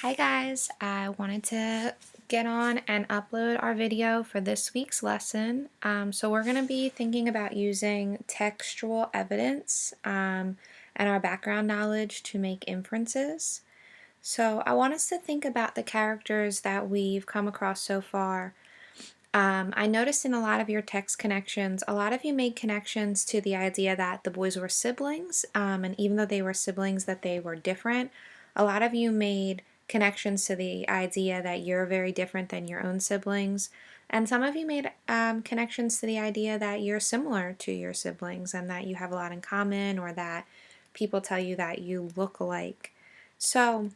Hi guys, I wanted to get on and upload our video for this week's lesson. So we're going to be thinking about using textual evidence and our background knowledge to make inferences. So I want us to think about the characters that we've come across so far. I noticed in a lot of your text connections, a lot of you made connections to the idea that the boys were siblings, and even though they were siblings, that they were different. A lot of you made connections to the idea that you're very different than your own siblings, and some of you made connections to the idea that you're similar to your siblings and that you have a lot in common, or that people tell you that you look alike. So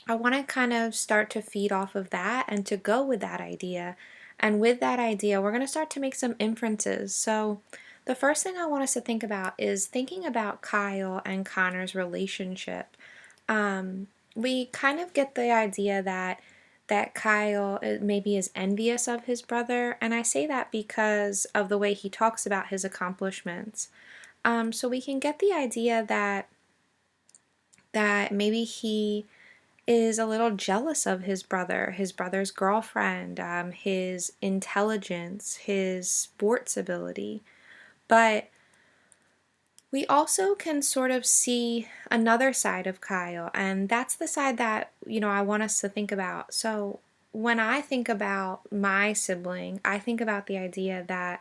I want to kind of start to feed off of that and to go with that idea. And with that idea, we're going to start to make some inferences. So, the first thing I want us to think about is thinking about Kyle and Connor's relationship. We kind of get the idea that Kyle maybe is envious of his brother, and I say that because of the way he talks about his accomplishments. So we can get the idea that maybe he is a little jealous of his brother's girlfriend, his intelligence, his sports ability. But we also can sort of see another side of Kyle, and that's the side that, I want us to think about. So when I think about my sibling, I think about the idea that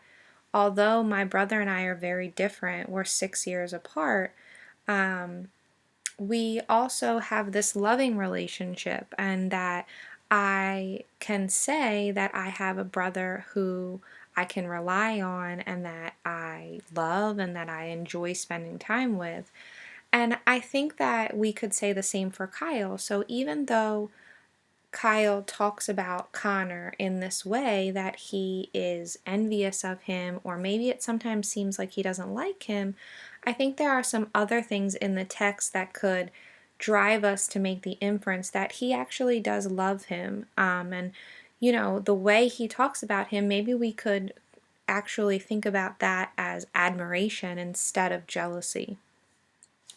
although my brother and I are very different, we're 6 years apart, we also have this loving relationship, and that I can say that I have a brother who I can rely on and that I love and that I enjoy spending time with. And I think that we could say the same for Kyle. So even though Kyle talks about Connor in this way, that he is envious of him, or maybe it sometimes seems like he doesn't like him, I think there are some other things in the text that could drive us to make the inference that he actually does love him. The way he talks about him, maybe we could actually think about that as admiration instead of jealousy.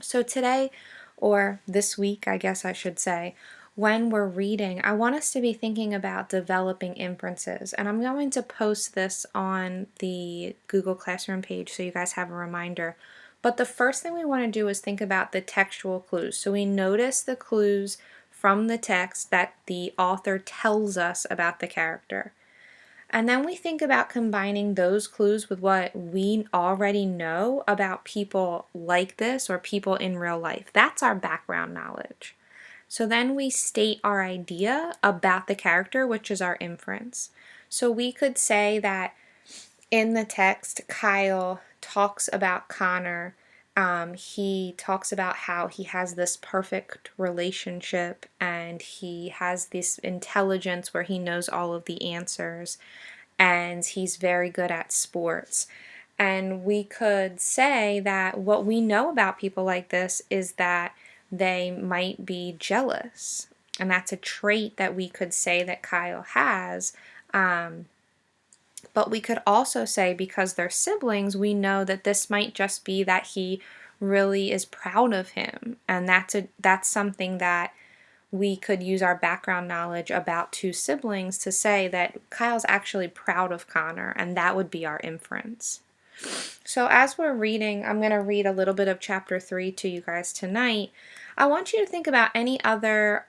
So today, or this week, I guess I should say, when we're reading, I want us to be thinking about developing inferences. And I'm going to post this on the Google Classroom page so you guys have a reminder. But the first thing we want to do is think about the textual clues. So we notice the clues from the text that the author tells us about the character. And then we think about combining those clues with what we already know about people like this or people in real life. That's our background knowledge. So then we state our idea about the character, which is our inference. So we could say that in the text, Kyle talks about Connor. He talks about how he has this perfect relationship and he has this intelligence where he knows all of the answers and he's very good at sports. And we could say that what we know about people like this is that they might be jealous. And that's a trait that we could say that Kyle has. But we could also say, because they're siblings, we know that this might just be that he really is proud of him. And that's something that we could use our background knowledge about two siblings to say that Kyle's actually proud of Connor, and that would be our inference. So as we're reading, I'm going to read a little bit of chapter 3 to you guys tonight. I want you to think about any other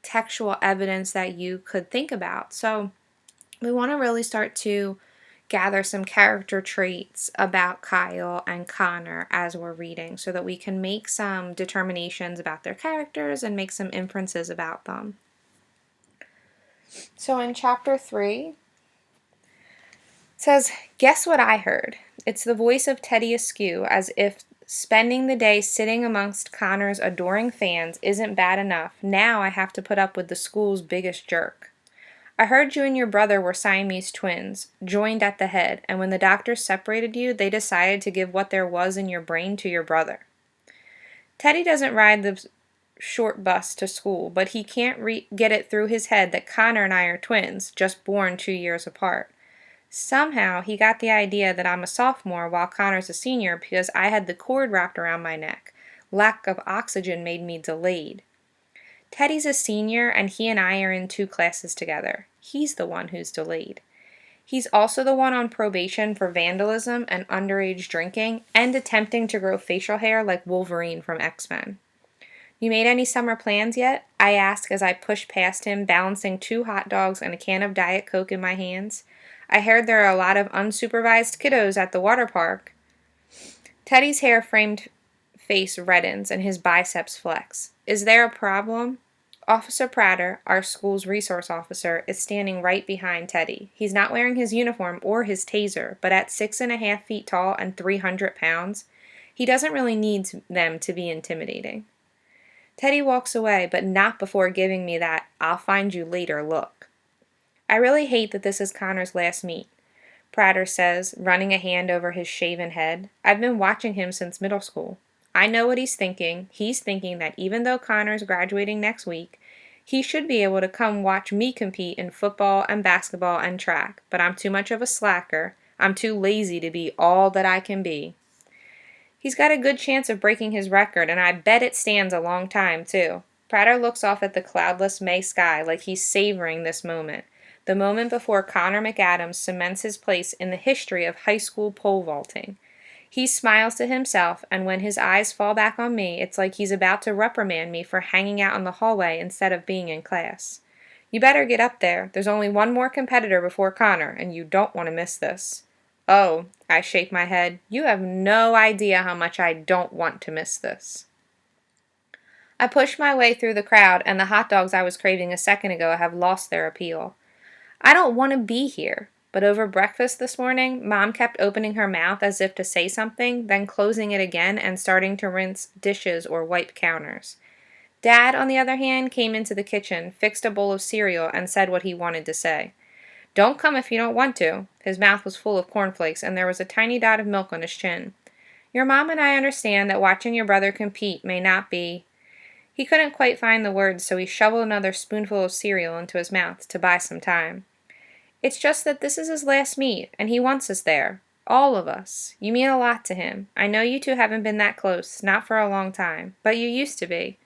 textual evidence that you could think about. So we want to really start to gather some character traits about Kyle and Connor as we're reading so that we can make some determinations about their characters and make some inferences about them. So in chapter 3, it says, "Guess what I heard? It's the voice of Teddy Askew, as if spending the day sitting amongst Connor's adoring fans isn't bad enough. Now I have to put up with the school's biggest jerk. I heard you and your brother were Siamese twins, joined at the head, and when the doctors separated you, they decided to give what there was in your brain to your brother. Teddy doesn't ride the short bus to school, but he can't get it through his head that Connor and I are twins, just born 2 years apart. Somehow, he got the idea that I'm a sophomore while Connor's a senior because I had the cord wrapped around my neck. Lack of oxygen made me delayed. Teddy's a senior, and he and I are in 2 classes together. He's the one who's delayed. He's also the one on probation for vandalism and underage drinking and attempting to grow facial hair like Wolverine from X-Men. You made any summer plans yet? I ask as I push past him, balancing 2 hot dogs and a can of Diet Coke in my hands. I heard there are a lot of unsupervised kiddos at the water park. Teddy's hair framed face reddens and his biceps flex. Is there a problem? Officer Prater, our school's resource officer, is standing right behind Teddy. He's not wearing his uniform or his taser, but at 6.5 feet tall and 300 pounds, he doesn't really need them to be intimidating. Teddy walks away, but not before giving me that "I'll find you later" look. I really hate that this is Connor's last meet, Prater says, running a hand over his shaven head. I've been watching him since middle school. I know what he's thinking. He's thinking that even though Connor's graduating next week, he should be able to come watch me compete in football and basketball and track, but I'm too much of a slacker. I'm too lazy to be all that I can be. He's got a good chance of breaking his record, and I bet it stands a long time, too. Prater looks off at the cloudless May sky like he's savoring this moment, the moment before Connor McAdams cements his place in the history of high school pole vaulting. He smiles to himself, and when his eyes fall back on me, it's like he's about to reprimand me for hanging out in the hallway instead of being in class. You better get up there. There's only one more competitor before Connor, and you don't want to miss this. Oh, I shake my head. You have no idea how much I don't want to miss this. I push my way through the crowd, and the hot dogs I was craving a second ago have lost their appeal. I don't want to be here, but over breakfast this morning, Mom kept opening her mouth as if to say something, then closing it again and starting to rinse dishes or wipe counters. Dad, on the other hand, came into the kitchen, fixed a bowl of cereal, and said what he wanted to say. Don't come if you don't want to. His mouth was full of cornflakes, and there was a tiny dot of milk on his chin. Your mom and I understand that watching your brother compete may not be... He couldn't quite find the words, so he shoveled another spoonful of cereal into his mouth to buy some time. It's just that this is his last meet, and he wants us there. All of us. You mean a lot to him. I know you two haven't been that close, not for a long time, but you used to be.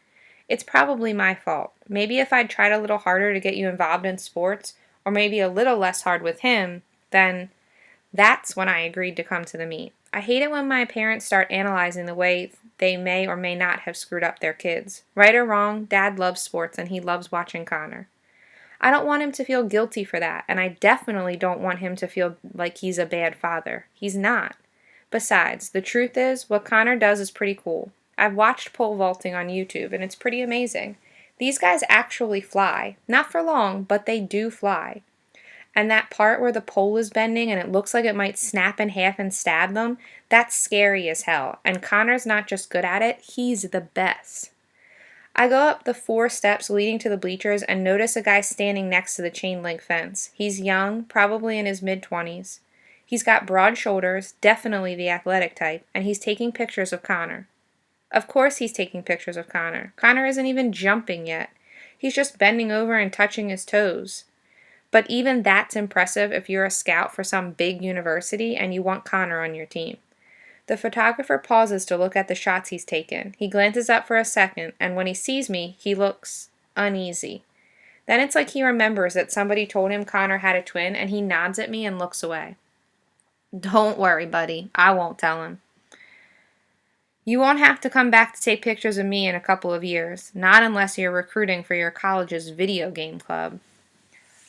It's probably my fault. Maybe if I'd tried a little harder to get you involved in sports, or maybe a little less hard with him, then that's when I agreed to come to the meet. I hate it when my parents start analyzing the way they may or may not have screwed up their kids. Right or wrong, Dad loves sports and he loves watching Connor. I don't want him to feel guilty for that, and I definitely don't want him to feel like he's a bad father. He's not. Besides, the truth is, what Connor does is pretty cool. I've watched pole vaulting on YouTube, and it's pretty amazing. These guys actually fly. Not for long, but they do fly. And that part where the pole is bending and it looks like it might snap in half and stab them, that's scary as hell. And Connor's not just good at it, he's the best. I go up the 4 steps leading to the bleachers and notice a guy standing next to the chain link fence. He's young, probably in his mid-20s. He's got broad shoulders, definitely the athletic type, and he's taking pictures of Connor. Of course he's taking pictures of Connor. Connor isn't even jumping yet. He's just bending over and touching his toes. But even that's impressive if you're a scout for some big university and you want Connor on your team. The photographer pauses to look at the shots he's taken. He glances up for a second, and when he sees me, he looks uneasy. Then it's like he remembers that somebody told him Connor had a twin, and he nods at me and looks away. Don't worry, buddy. I won't tell him. You won't have to come back to take pictures of me in a couple of years, not unless you're recruiting for your college's video game club.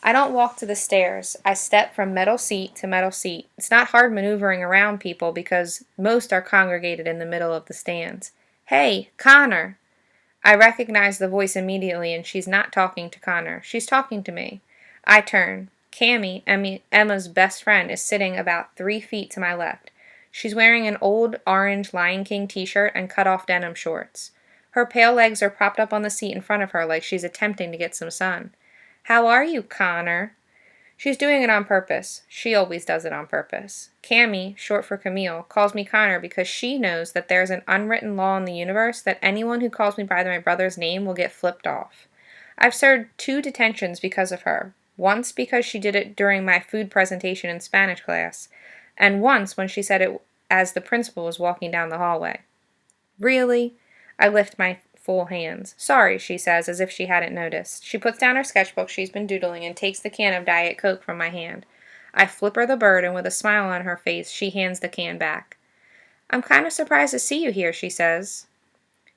I don't walk to the stairs. I step from metal seat to metal seat. It's not hard maneuvering around people because most are congregated in the middle of the stands. Hey, Connor! I recognize the voice immediately, and she's not talking to Connor. She's talking to me. I turn. Cammy, Emma's best friend, is sitting about 3 feet to my left. She's wearing an old orange Lion King t-shirt and cut-off denim shorts. Her pale legs are propped up on the seat in front of her like she's attempting to get some sun. How are you, Connor? She's doing it on purpose. She always does it on purpose. Cammy, short for Camille, calls me Connor because she knows that there's an unwritten law in the universe that anyone who calls me by my brother's name will get flipped off. I've served 2 detentions because of her. Once because she did it during my food presentation in Spanish class, and once when she said it as the principal was walking down the hallway. Really? I lift my full hands. Sorry, she says, as if she hadn't noticed. She puts down her sketchbook she's been doodling and takes the can of Diet Coke from my hand. I flip her the bird, and with a smile on her face, she hands the can back. I'm kind of surprised to see you here, she says.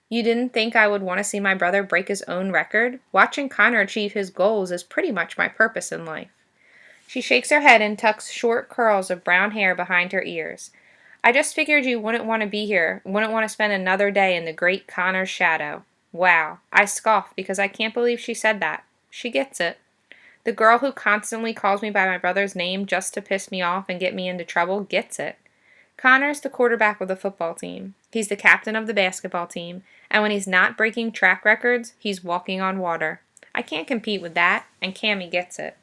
You didn't think I would want to see my brother break his own record? Watching Connor achieve his goals is pretty much my purpose in life. She shakes her head and tucks short curls of brown hair behind her ears. I just figured you wouldn't want to be here, wouldn't want to spend another day in the great Connor's shadow. Wow. I scoff because I can't believe she said that. She gets it. The girl who constantly calls me by my brother's name just to piss me off and get me into trouble gets it. Connor's the quarterback of the football team. He's the captain of the basketball team, and when he's not breaking track records, he's walking on water. I can't compete with that, and Cammy gets it.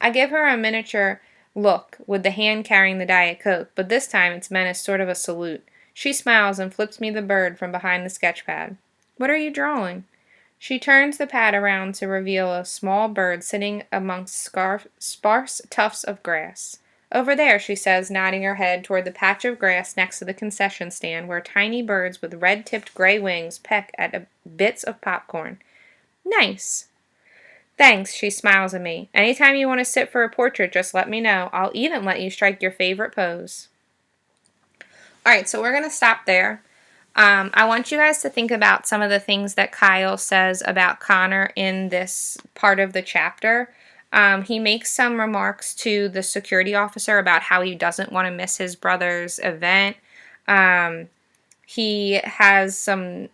I give her a miniature look with the hand carrying the Diet Coke, but this time it's meant as sort of a salute. She smiles and flips me the bird from behind the sketch pad. What are you drawing? She turns the pad around to reveal a small bird sitting amongst sparse tufts of grass. Over there, she says, nodding her head toward the patch of grass next to the concession stand where tiny birds with red-tipped gray wings peck at bits of popcorn. Nice. Thanks, she smiles at me. Anytime you want to sit for a portrait, just let me know. I'll even let you strike your favorite pose. Alright, so we're going to stop there. I want you guys to think about some of the things that Kyle says about Connor in this part of the chapter. He makes some remarks to the security officer about how he doesn't want to miss his brother's event. He has some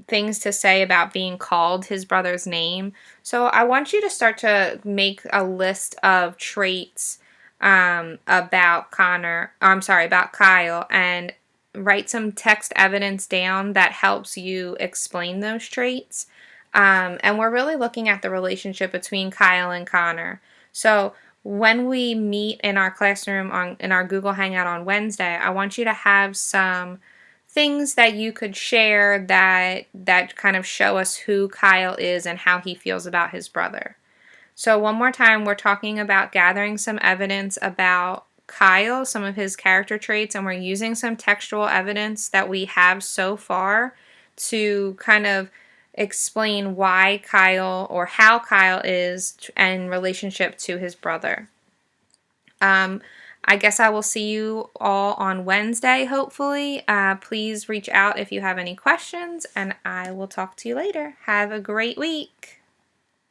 things to say about being called his brother's name. So I want you to start to make a list of traits about Kyle, and write some text evidence down that helps you explain those traits. And we're really looking at the relationship between Kyle and Connor. So when we meet in our classroom in our Google Hangout on Wednesday, I want you to have some things that you could share that kind of show us who Kyle is and how he feels about his brother. So one more time, we're talking about gathering some evidence about Kyle, some of his character traits, and we're using some textual evidence that we have so far to kind of explain why Kyle or how Kyle is in relationship to his brother. I guess I will see you all on Wednesday, hopefully. Please reach out if you have any questions, and I will talk to you later. Have a great week.